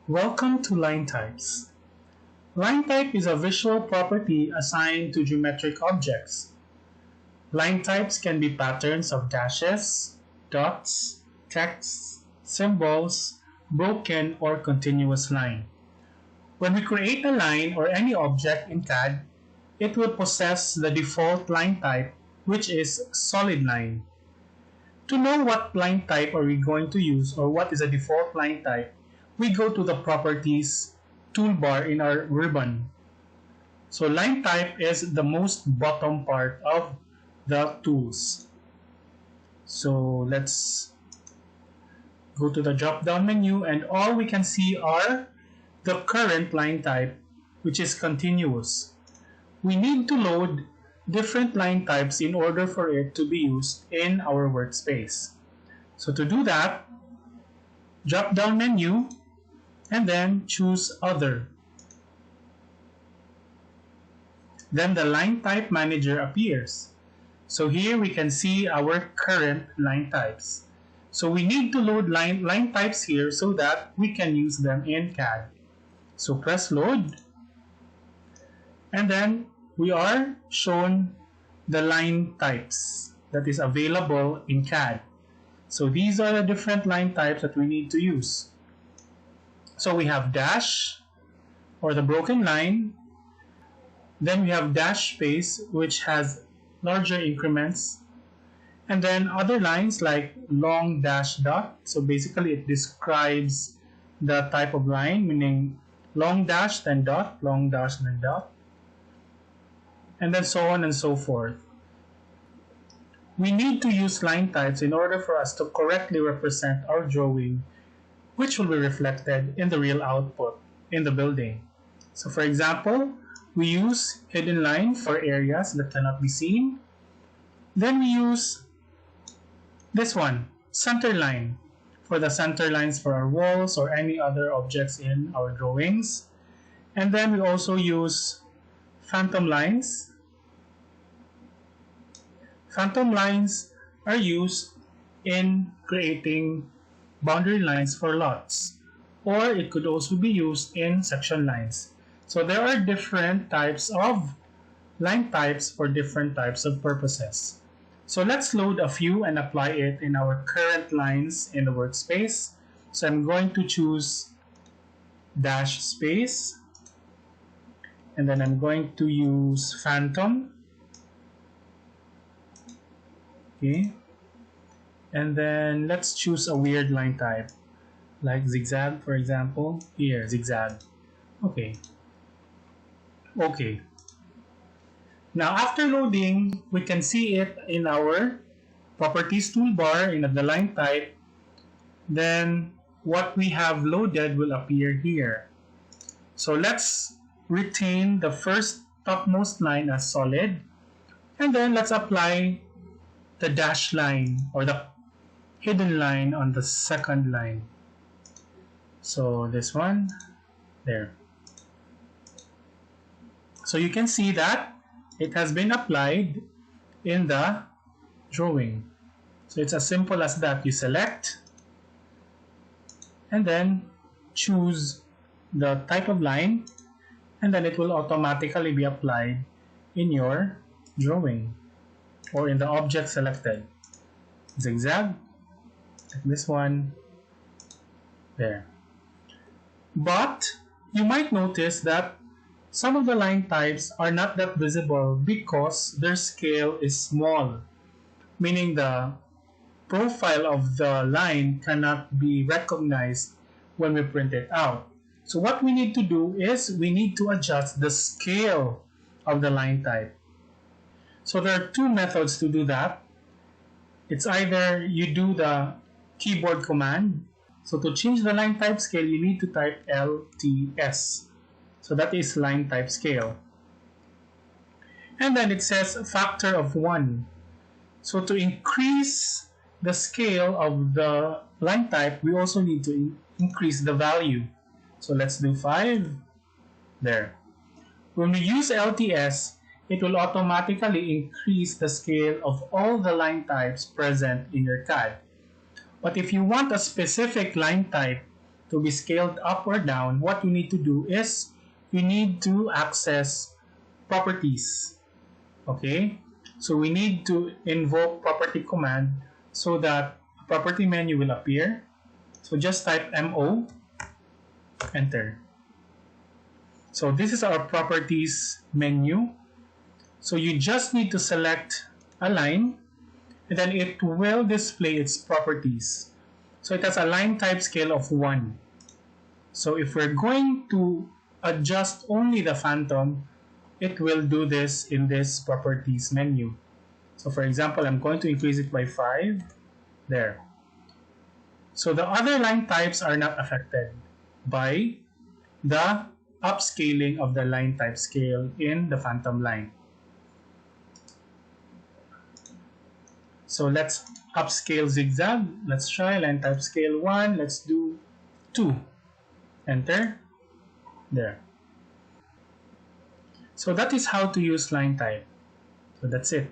Welcome to Linetypes. Linetype is a visual property assigned to geometric objects. Linetypes can be patterns of dashes, dots, text, symbols, broken or continuous line. When we create a line or any object in CAD, it will possess the default line type, which is solid line. To know what line type are we going to use or what is a default line type, we go to the Properties toolbar in our ribbon. So line type is the most bottom part of the tools. So let's go to the drop down menu, and all we can see are the current line type, which is continuous. We need to load different line types in order for it to be used in our workspace. So to do that, drop down menu and then choose Other. Then the Line Type Manager appears. So here we can see our current line types. So we need to load line types here so that we can use them in CAD. So press Load, and then we are shown the line types that is available in CAD. So these are the different line types that we need to use. So we have dash, or the broken line. Then we have dash space, which has larger increments. And then other lines like long dash dot. So basically it describes the type of line, meaning long dash then dot, long dash then dot. And then so on and so forth. We need to use line types in order for us to correctly represent our drawing, which will be reflected in the real output in the building. So for example, we use hidden line for areas that cannot be seen. Then we use this one, center line, for the center lines for our walls or any other objects in our drawings. And then we also use phantom lines. Phantom lines are used in creating boundary lines for lots, or it could also be used in section lines. So there are different types of line types for different types of purposes. So let's load a few and apply it in our current lines in the workspace. So I'm going to choose dash space, and then I'm going to use phantom. Okay. And then let's choose a weird line type, like zigzag, for example. Here, zigzag. Okay. Okay. Now after loading, we can see it in our Properties toolbar in the line type. Then what we have loaded will appear here. So let's retain the first topmost line as solid, and then let's apply the dash line or the hidden line on the second line. So this one, there. So you can see that it has been applied in the drawing. So it's as simple as that. You select and then choose the type of line, and then it will automatically be applied in your drawing or in the object selected. Zigzag, like this one, there. But you might notice that some of the line types are not that visible because their scale is small, meaning the profile of the line cannot be recognized when we print it out. So what we need to do is we need to adjust the scale of the line type. So there are two methods to do that. It's either you do the keyboard command. So to change the line type scale, you need to type LTS. So that is line type scale. And then it says factor of 1. So to increase the scale of the line type, we also need to increase the value. So let's do 5. There. When we use LTS, it will automatically increase the scale of all the line types present in your CAD. But if you want a specific line type to be scaled up or down, what we need to do is we need to access properties. Okay, so we need to invoke property command so that a property menu will appear. So just type mo, enter. So this is our properties menu. So you just need to select a line, and then it will display its properties. So it has a line type scale of 1. So if we're going to adjust only the phantom, it will do this in this properties menu. So for example, I'm going to increase it by 5. There. So the other line types are not affected by the upscaling of the line type scale in the phantom line. So let's upscale zigzag. Let's try line type scale 1. Let's do 2. Enter. There. So that is how to use line type. So that's it.